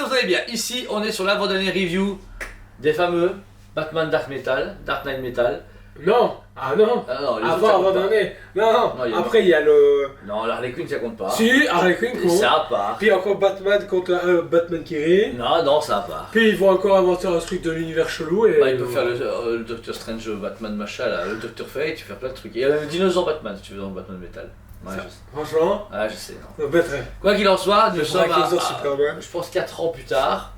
vous allez bien. Ici, on est sur l'avant-dernière review des fameux Batman Dark Knight Metal. Non, ah non, non les autres, avant-dernier. Non, Non, après il y a le... Non, l'Harley Quinn ça compte pas. Si, Harley Quinn compte. Ça part. Puis encore Batman contre Batman qui rit. Non, ça part. Puis ils vont encore inventer un truc de l'univers chelou et... Bah, ils peuvent faire le Doctor Strange Batman machin là, le Doctor Fate, tu fais plein de trucs. Il y a le dinosaure Batman si tu veux dans le Batman Metal. Ouais, je sais. Franchement, Ah, je sais. Non. ça bêterait. Quoi qu'il en soit, nous sommes à, Superman. je pense 4 ans plus tard.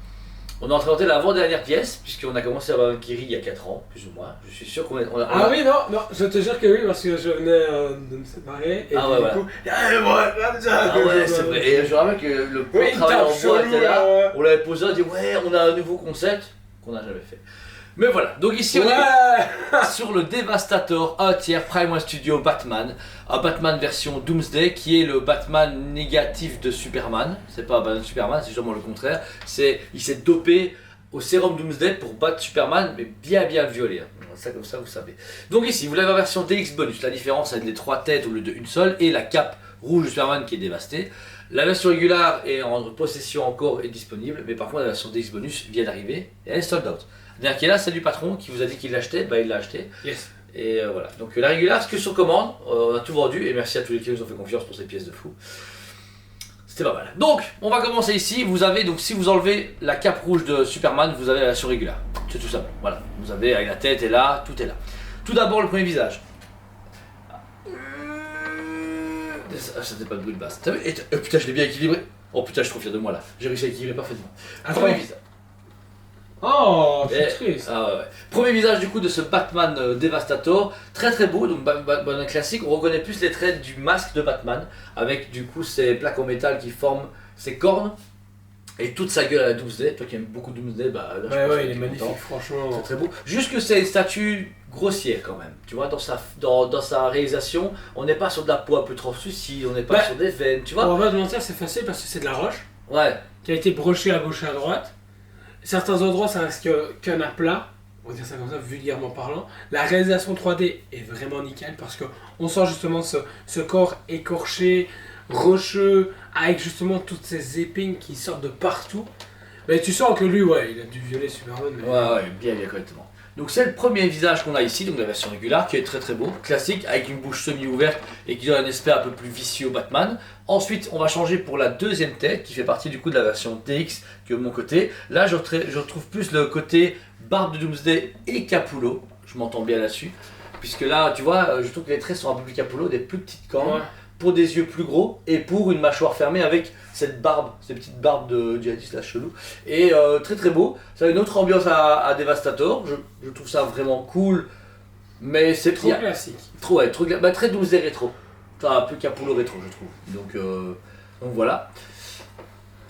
On est en train de monter l'avant-dernière pièce, puisqu'on a commencé à avoir un Kiri il y a 4 ans, plus ou moins. Je suis sûr qu'on a... Ah oui, non, je te jure que oui, parce que je venais de me séparer et Ah ouais, du coup... Ah ouais, c'est vrai. Et je me rappelle que le Oui, travail en bois chelou, était là, ouais. on l'avait posé, on a dit ouais, on a un nouveau concept qu'on n'a jamais fait. Mais voilà, donc ici on est Ouais. sur le Devastator 1 tiers Prime 1 Studio Batman, un Batman version Doomsday qui est le Batman négatif de Superman. C'est pas un Batman Superman, c'est justement le contraire. Il s'est dopé au sérum Doomsday pour battre Superman, mais bien violé. Hein. Ça comme ça vous savez. Donc ici vous avez la version DX bonus, la différence avec les 3 têtes au lieu d'une seule et la cape rouge de Superman qui est dévastée. La version régulière est en possession encore et disponible, mais par contre la version DX bonus vient d'arriver et elle est sold out. C'est-à-dire qu'il est là, c'est du patron qui vous a dit qu'il l'achetait, bah il l'a acheté. Yes. Et voilà. Donc la régulière, ce que sur commande, on a tout vendu et merci à tous les qui nous ont fait confiance pour ces pièces de fou. C'était pas mal. Donc on va commencer ici. Vous avez donc si vous enlevez la cape rouge de Superman, vous avez la version régulière. C'est tout ça. Voilà. Vous avez avec la tête est là, tout est là. Tout d'abord le premier visage. Ça c'était pas de bruit de basse. T'as vu putain je l'ai bien équilibré. Oh putain je suis trop fier de moi là. J'ai réussi à équilibrer parfaitement. Premier visage. Oh, c'est triste. Ah ouais. Premier visage du coup de ce Batman Devastator, très beau, donc Batman classique, on reconnaît plus les traits du masque de Batman, avec du coup ces plaques en métal qui forment ses cornes, et toute sa gueule à la Doomsday. Toi qui aimes beaucoup Doomsday, bah là je pense que il est t'es magnifique, content. franchement. C'est très beau. Juste que c'est une statue grossière quand même, tu vois, dans sa réalisation, on n'est pas sur de la peau un peu translucide, on n'est pas sur des veines, tu vois. On va pas te mentir, c'est facile parce que c'est de la roche. Ouais. Qui a été brochée à gauche et à droite. Certains endroits, ça reste qu'un aplat, on va dire ça comme ça, vulgairement parlant. La réalisation 3D est vraiment nickel parce qu'on sent justement ce corps écorché, rocheux, avec justement toutes ces épines qui sortent de partout. Mais tu sens que lui, ouais, il a dû violer Superman. Mais... Ouais, bien correctement. Donc c'est le premier visage qu'on a ici, donc la version régulière, qui est très beau, classique, avec une bouche semi-ouverte et qui donne un aspect un peu plus vicieux au Batman. Ensuite, on va changer pour la deuxième tête, qui fait partie du coup de la version DX, qui est de mon côté. Là, je retrouve plus le côté barbe de Doomsday et Capullo, je m'entends bien là-dessus. Puisque là, tu vois, je trouve que les traits sont un peu plus Capullo, des plus petites cornes. Ouais. Pour des yeux plus gros et pour une mâchoire fermée avec cette barbe, ces petites barbes de djihadistes là chelou. Et très beau, ça a une autre ambiance à Devastator, je trouve ça vraiment cool, mais c'est trop classique. Très Doomsday rétro, un peu Capullo rétro je trouve. Donc voilà.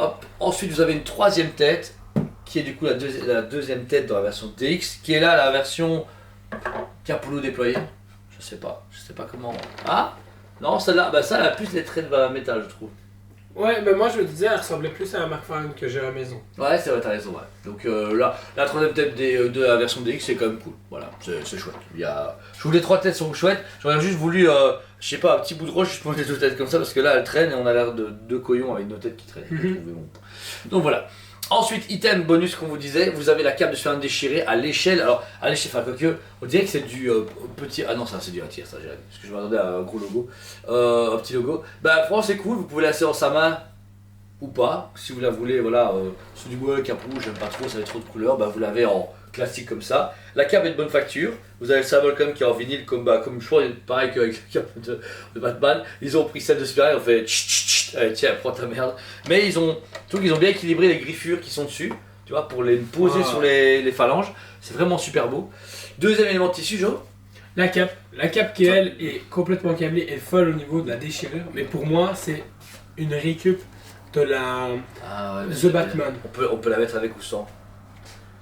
Hop. Ensuite vous avez une troisième tête qui est du coup la deuxième tête dans la version DX, qui est là la version Capullo déployée. Je sais pas comment. Ah non, celle-là, ça elle a plus les traits de métal, je trouve. Ouais, mais moi je me disais, elle ressemblait plus à la McFarlane que j'ai à la maison. Ouais, c'est vrai, t'as raison, ouais. Donc là, la troisième tête de la version DX, c'est quand même cool. Voilà, c'est chouette. Je trouve les 3 têtes sont chouettes. J'aurais juste voulu, je sais pas, un petit bout de roche juste pour mettre les 2 têtes comme ça, parce que là, elles traînent et on a l'air de 2 coyons avec nos têtes qui traînent. Donc voilà. Ensuite, item bonus qu'on vous disait, vous avez la cape de Superman déchirée à l'échelle. Alors, à l'échelle, enfin, quoique, on dirait que c'est du petit. Ah non, ça c'est du 1 tiers, ça, parce que je m'attendais à un gros logo. Un petit logo. Bah, franchement, c'est cool, vous pouvez la laisser dans sa main ou pas. Si vous la voulez, voilà, sous du bois, cap rouge, j'aime pas trop, ça va être trop de couleurs, bah, vous l'avez en classique comme ça. La cape est de bonne facture. Vous avez le symbole comme qui est en vinyle, comme je crois, pareil qu'avec la cape de Batman. Ils ont pris celle de Superman, ils ont fait allez, tiens, prends ta merde. Mais ils ont bien équilibré les griffures qui sont dessus, tu vois, pour les poser sur les phalanges. C'est vraiment super beau. Deuxième élément de tissu, Joe. La cape qui elle est complètement câblée et folle au niveau de la déchirure. Mais pour moi, c'est une récup de la The Batman. On peut la mettre avec ou sans.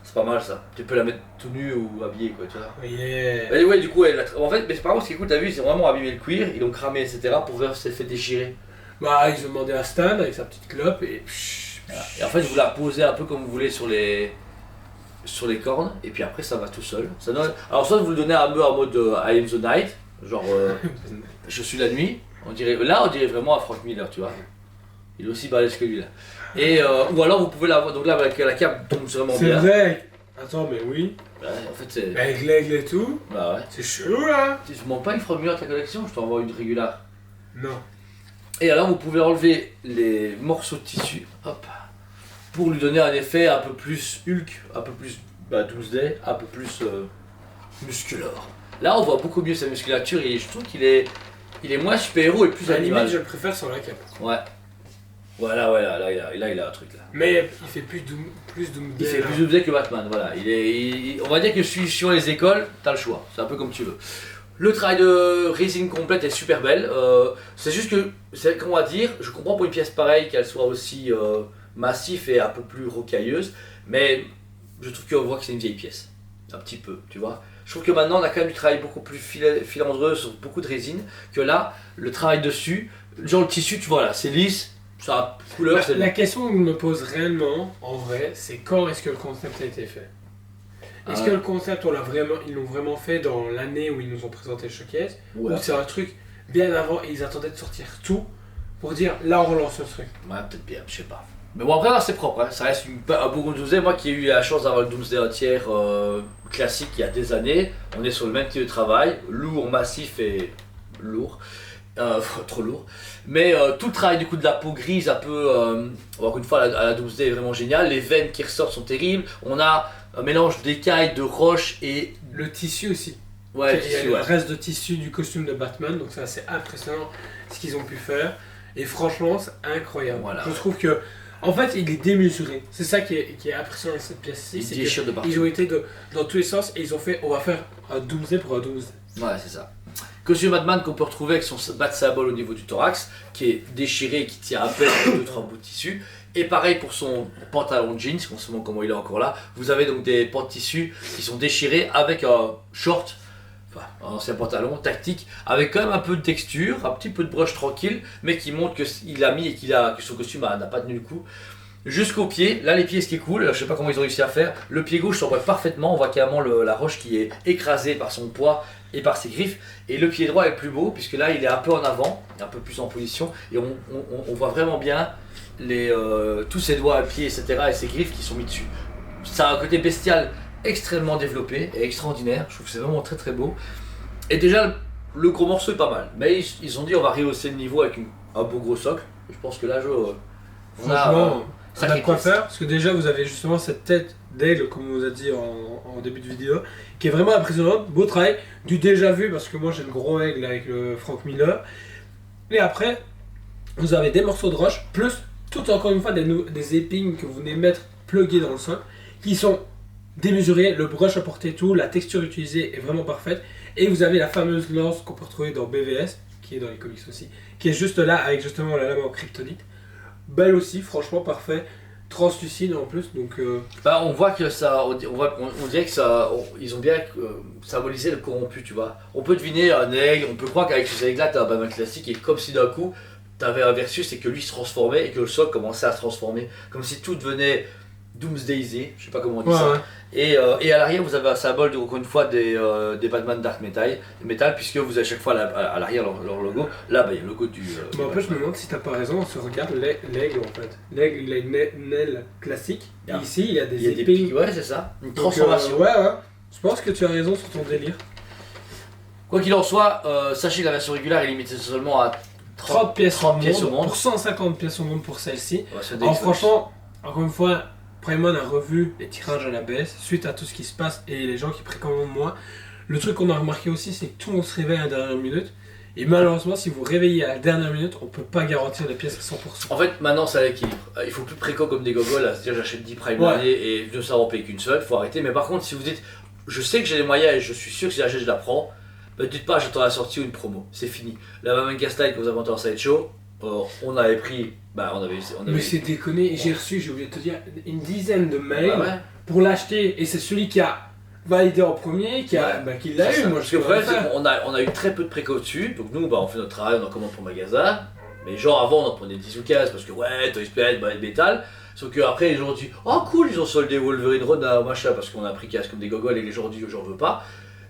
C'est pas mal ça. Tu peux la mettre tout nu ou habillée quoi, tu vois. Yeah. Mais ouais, du coup, en fait, mais par contre, ce qui est cool, t'as vu, ils ont vraiment abîmé le cuir, ils l'ont cramé, etc. pour voir si ça fait déchirer. Bah, ils ont demandé à Stan avec sa petite clope et. Voilà. Et en fait, vous la posez un peu comme vous voulez sur les cornes, et puis après, ça va tout seul. Ça donne... Alors, soit vous le donnez un peu en mode I am the night, genre je suis la nuit. On dirait vraiment à Frank Miller, tu vois. Il est aussi balèze que lui là. Et, ou alors vous pouvez l'avoir, donc là avec la cape tombe vraiment C'est bien. vrai. Attends, mais oui. Ouais, en fait c'est... Avec l'aigle et tout. Bah ouais. C'est chelou là. Tu ne manques pas une fromure à ta collection, je t'envoie une régulière. Non. Et alors vous pouvez enlever les morceaux de tissu, hop, pour lui donner un effet un peu plus Hulk, un peu plus Doomsday, un peu plus musculeur. Là on voit beaucoup mieux sa musculature et je trouve qu'il est moins super-héros et plus À la limite, animal. je le préfère sans la cape. Ouais. Voilà, ouais, là il a un truc là. Mais il fait plus Doomsday. Il fait là. plus Doomsday que Batman, voilà. On va dire que sur les écoles, t'as le choix, c'est un peu comme tu veux. Le travail de résine complète est super belle. C'est juste que, comment on va dire, je comprends pour une pièce pareille qu'elle soit aussi massive et un peu plus rocailleuse, mais je trouve qu'on voit que c'est une vieille pièce. Un petit peu, tu vois. Je trouve que maintenant on a quand même du travail beaucoup plus filandreux sur beaucoup de résine, que là, le travail dessus, genre le tissu, tu vois là, c'est lisse, ça a couleur, c'est La question que je me pose réellement, en vrai, c'est quand est-ce que le concept a été fait? Est-ce que le concept, ils l'ont vraiment fait dans l'année où ils nous ont présenté le showcase? Ouais. Ou c'est un truc bien avant et ils attendaient de sortir tout pour dire là on relance le truc? Ouais, peut-être bien, je sais pas. Mais bon, après, là, c'est propre, hein. Ça reste un beau Doomsday. Moi qui ai eu la chance d'avoir le Doomsday entière classique il y a des années, on est sur le même type de travail, lourd, massif et lourd. Trop lourd. Mais tout le travail du coup de la peau grise, un peu, encore une fois, à la Doomsday est vraiment génial. Les veines qui ressortent sont terribles. On a un mélange d'écailles, de roches et. Le tissu aussi. Ouais, Il y a tissu, le ouais. reste de tissu du costume de Batman, donc c'est assez impressionnant ce qu'ils ont pu faire. Et franchement, c'est incroyable. Voilà, je ouais. trouve que, en fait, il est démesuré. C'est ça qui est impressionnant avec cette pièce-ci. Il c'est déchire de partout. qu'ils ont été dans tous les sens et ils ont fait, on va faire un Doomsday pour un Doomsday. Ouais, c'est ça. Costume Batman qu'on peut retrouver avec son bat symbole au niveau du thorax, qui est déchiré et qui tient à peine 2-3 bouts de tissu. Et pareil pour son pantalon de jeans, on se demande comment il est encore là. Vous avez donc des pans de tissu qui sont déchirés avec un short, enfin un ancien pantalon tactique, avec quand même un peu de texture, un petit peu de brush tranquille, mais qui montre qu'il a mis et que son costume n'a pas tenu le coup. Jusqu'au pied, là les pieds ce qui est cool, je sais pas comment ils ont réussi à faire, le pied gauche s'en voit parfaitement, on voit carrément la roche qui est écrasée par son poids et par ses griffes, et le pied droit est plus beau puisque là il est un peu en avant, un peu plus en position, et on voit vraiment bien tous ses doigts, pieds, etc. et ses griffes qui sont mis dessus. Ça a un côté bestial extrêmement développé et extraordinaire, je trouve que c'est vraiment très très beau. Et déjà le gros morceau est pas mal, mais ils ont dit on va rehausser le niveau avec un beau gros socle, et je pense que là on a... Franchement, on a sacré de quoi pièce. faire, parce que déjà vous avez justement cette tête d'aigle, comme on vous a dit en début de vidéo, qui est vraiment impressionnante, beau travail, du déjà vu, parce que moi j'ai le gros aigle avec le Frank Miller, et après, vous avez des morceaux de roche, plus tout encore une fois des épines que vous venez mettre pluguées dans le sol, qui sont démesurées, le brush apporté tout, la texture utilisée est vraiment parfaite, et vous avez la fameuse lance qu'on peut retrouver dans BVS, qui est dans les comics aussi, qui est juste là avec justement la lame en kryptonite. Belle aussi, franchement parfait, translucide en plus, donc Bah, on voit que ça, on dirait que ça, ils ont bien symbolisé le corrompu, tu vois. On peut deviner un aigle, on peut croire qu'avec ces aigles-là, t'as un Batman classique et comme si d'un coup, t'avais un versus et que lui se transformait et que le sol commençait à se transformer, comme si tout devenait Doomsdayisé, je sais pas comment on dit ça. ouais. Et à l'arrière, vous avez un symbole, encore une fois, des Batman Dark Metal, puisque vous avez chaque fois à l'arrière leur logo. Là, bah, il y a le logo du. Mais en fait, je me demande si t'as pas raison, on se regarde l'aigle en fait. L'aigle, il a une aile classique, et Ah. ici il y a Il des y a des épines. pics, ouais, c'est ça. Une Donc, transformation. ouais, je pense que tu as raison sur ton délire. Quoi qu'il en soit, sachez que la version régulière est limitée seulement à 30 pièces, 30 pièces au monde. pour 150 pièces au monde pour celle-ci. Ouais, c'est Alors des- franchement, encore une fois, Paymon a revu les tirages à la baisse suite à tout ce qui se passe et les gens qui précommandent moins. Le truc qu'on a remarqué aussi, c'est que tout le monde se réveille à la dernière minute. Et malheureusement, si vous réveillez à la dernière minute, on peut pas garantir les pièces à 100%. En fait, maintenant, c'est à l'équilibre. Il faut plus préco comme des gogoles, à se dire j'achète 10 Prime Ouais. l'année et ne savoir payer qu'une seule, faut arrêter. Mais par contre, si vous dites je sais que j'ai les moyens et je suis sûr que si j'achète, je la prends, bah, dites pas j'attends la sortie ou une promo, c'est fini. La Batman Castile que vous avez entendu en sideshow, on avait pris, bah on avait. Mais c'est déconné, j'ai oublié de te dire, une dizaine de mails Ouais, ouais. pour l'acheter. Et c'est celui qui a validé en premier, qui Ouais. qui l'a C'est eu. ça. Moi, Parce je que peux le pas problème, le c'est faire. qu'on a eu très peu de préco dessus, donc nous, bah, on fait notre travail, on en commande pour le magasin. Mais genre avant, on en prenait 10 ou 15 parce que ouais, Toy Spirit, Metal. Sauf qu'après, les gens ont dit oh cool, ils ont soldé Wolverine Ronin, machin, parce qu'on a pris casse comme des gogoles et les gens ont dit j'en veux pas.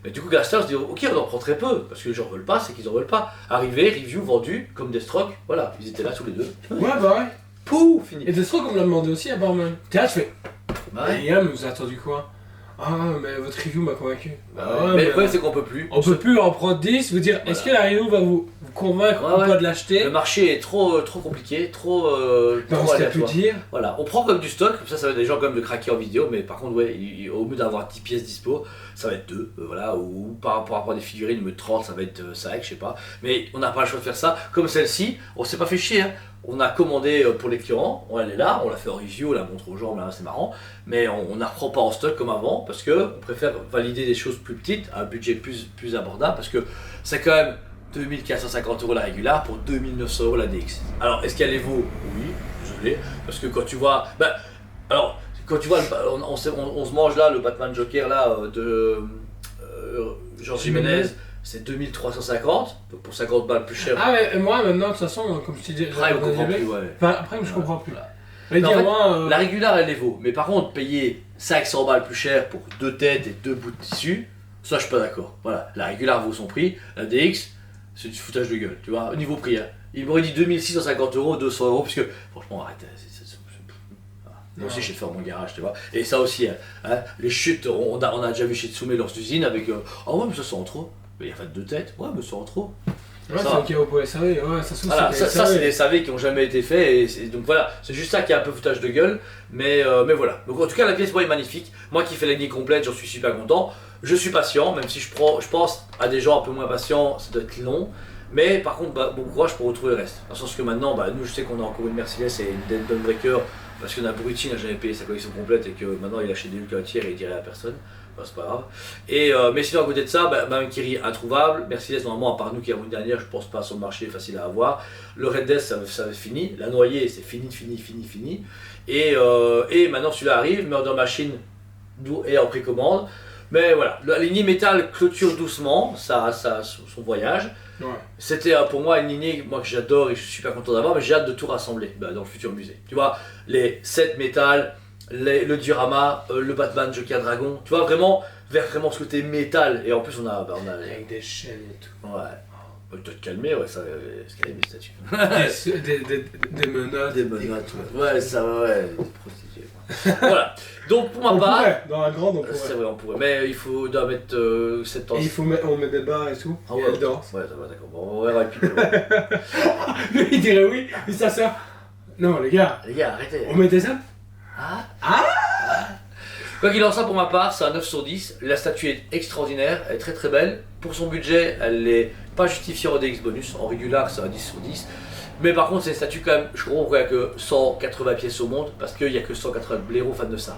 Mais du coup, Gaster se dit ok, on en prend très peu parce que les gens veulent pas, c'est qu'ils en veulent pas. Arrivé, review, vendu, comme Deathstroke, voilà, ils étaient là tous les deux. Ouais, bah ouais. pouf, fini. Et Deathstroke, on me l'a demandé aussi à Barman. T'es là, tu fais. Bah ouais. Les gars, mais vous avez attendu quoi? Ah, mais votre review m'a convaincu. Bah Ah, ouais. Mais le problème, c'est qu'on peut plus. on peut plus en prendre 10, vous dire, Voilà. est-ce que la review va vous convaincre Ouais, ou ouais. pas de l'acheter? Le marché est trop compliqué, trop Ben, on se l'a pu aléatoire. dire. Voilà, on prend comme du stock, ça va être des gens comme de craquer en vidéo, mais par contre, ouais, au lieu d'avoir 10 pièces dispo, ça va être 2, voilà, ou par rapport à des figurines, mais 30, ça va être 5, je sais pas. Mais on n'a pas le choix de faire ça. Comme celle-ci, on s'est pas fait chier, hein. On a commandé pour les clients, elle est là, on l'a fait en review, on la montre aux gens, là, c'est marrant, mais on ne reprend pas en stock comme avant, parce que on préfère valider des choses plus petites, à un budget plus abordable, parce que c'est quand même 2450 € la régulière pour 2900 € la DX. Alors, est-ce qu'elle les vaut? Oui, désolé, parce que quand tu vois... Ben, alors, quand tu vois, on se mange là, le Batman Joker là, de Georges Jiménez, c'est 2350, donc pour 50 balles plus cher. Ah, mais moi maintenant, de toute façon, comme je te dis, Après, on comprend plus, ouais. Enfin, après, je comprends plus. Voilà. Mais Mais en dire, fait, moi. La régulière, elle les vaut, mais par contre, payer 500 balles plus cher pour 2 têtes et 2 bouts de tissu, ça, je suis pas d'accord. Voilà, la régulière vaut son prix, la DX, c'est du foutage de gueule, tu vois, au niveau prix. Hein. Il m'aurait dit 2650 €, 200 €, parce que, franchement, arrête. Moi aussi, je sais faire mon garage, tu vois. Et ça aussi, hein, les chutes, on a déjà vu chez Tsume leurs usines avec. Ah ouais, mais ça, c'est en trop. Mais il y a pas de 2 têtes, ouais, mais c'est en trop. Ouais, ça c'est va. ok, vous pouvez SAV, ouais, ça se trouve, Voilà, c'est ça des c'est des SAV qui n'ont jamais été faits, donc voilà, c'est juste ça qui est un peu foutage de gueule, mais voilà. Donc en tout cas, la pièce moi, est magnifique. Moi qui fais la ligne complète, j'en suis super content. Je suis patient, même si je pense à des gens un peu moins patients, ça doit être long. Mais par contre, bon courage pour retrouver le reste. Dans le sens que maintenant, nous je sais qu'on a encore une Mercedes et une Dawnbreaker, parce qu'on a Brutti n'a jamais payé sa collection complète et que maintenant il achète des Hulk à un tiers et il dirait à personne. Bah, c'est pas grave. Et, mais sinon, à côté de ça, même Kiri introuvable. Mercedes, normalement, à part nous qui avons une dernière, je pense pas sur le marché, facile à avoir. Le Red Death, ça fini. La noyée, c'est fini. Et maintenant, celui-là arrive. Murder Machine est en précommande. Mais voilà, la lignée métal clôture doucement son voyage. Ouais. C'était pour moi une lignée que j'adore et je suis super content d'avoir, mais j'ai hâte de tout rassembler dans le futur musée. Tu vois, les 7 métal, le diorama, le Batman Joker Dragon, tu vois, vraiment vers vraiment ce côté métal. Et en plus, on a Avec des chaînes et tout. ouais. Bah, tu dois te calmer, ouais, ça, c'est calmer mes statues. Des menottes. Des menottes, ouais, ça, ouais, des prostituées. Voilà. Donc pour ma On part, pourrait, dans la grande, on c'est pourrait. vrai, on pourrait, mais il faut doit mettre 7 ans. Et on met des barres et tout, Ah et ouais, elle danse. ouais, ça va, d'accord. Bon, on verra avec Pipo. Lui, il dirait oui, et sa sœur. Non, les gars, Les gars, arrêtez. on met des hommes. Ah. Quoi qu'il en soit, pour ma part, c'est un 9 sur 10. La statue est extraordinaire, elle est très très belle. Pour son budget, elle n'est pas justifiée en DX bonus. En régulier, c'est un 10 sur 10. Mais par contre, c'est une statue quand même, je crois qu'il n'y a que 180 pièces au monde, parce qu'il n'y a que 180 blaireaux fans de ça.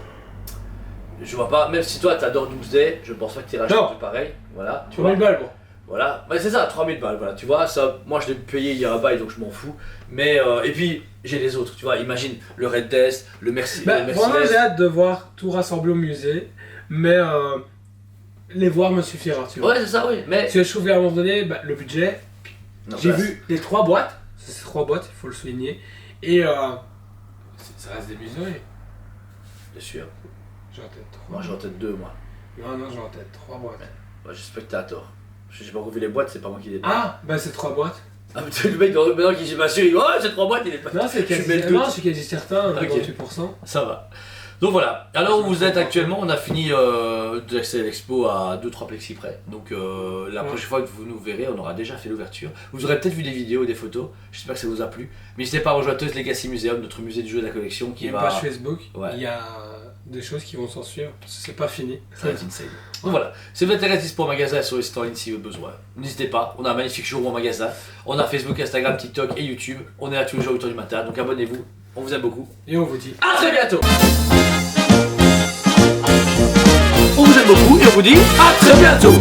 Je vois pas, même si toi t'adores Doomsday, je pense pas que tu iras acheter Non. un truc pareil. Voilà, tu Tu vois. mets le bal, bon. Voilà, c'est ça, 3000 balles, voilà, tu vois, ça, moi je l'ai payé il y a un bail donc je m'en fous. Mais, et puis, j'ai les autres, tu vois, imagine le Red Death, le Mercedes. Vraiment, j'ai hâte de voir tout rassembler au musée, mais les voir me suffira, tu vois. Ouais, c'est ça, oui, mais. Si je trouvais à un moment donné, le budget, Non, j'ai bah, vu les 3 boîtes, c'est ces 3 boîtes, il faut le souligner, et ça reste des musées. Bien sûr. J'ai en tête 3. Moi j'ai en tête 2, moi. Non, j'ai en tête 3 boîtes. Ouais, j'espère que t'as tort. J'ai pas encore vu les boîtes, c'est pas moi qui les ai. Ah, c'est 3 boîtes. Ah, mais le mec, maintenant qu'il m'a su, il dit oh, c'est 3 boîtes, il est pas. Non, c'est Je mets le quasi, doute. non, c'est quasi certain, Ok. 98%. Ça va. Donc voilà, alors où vous êtes actuellement, on a fini d'accéder à l'expo à 2-3 plexis près. Donc la prochaine fois que vous nous verrez, on aura déjà fait l'ouverture. Vous aurez peut-être vu des vidéos, des photos, j'espère que ça vous a plu. Mais n'hésitez pas à rejoindre Toys Legacy Museum, notre musée du jeu de la collection Il y qui a une va... page Facebook, Ouais. il y a des choses qui vont s'en suivre, parce que c'est pas fini. Ça va être insane. Donc voilà, si vous êtes intéressé pour un magasin sur les sites en ligne si vous avez besoin, n'hésitez pas, on a un magnifique showroom en magasin, on a Facebook, Instagram, TikTok et YouTube, on est là tous les jours à 8h du matin, donc abonnez-vous, on vous aime beaucoup. Et on vous dit À très bientôt. On vous aime beaucoup et on vous dit à très bientôt.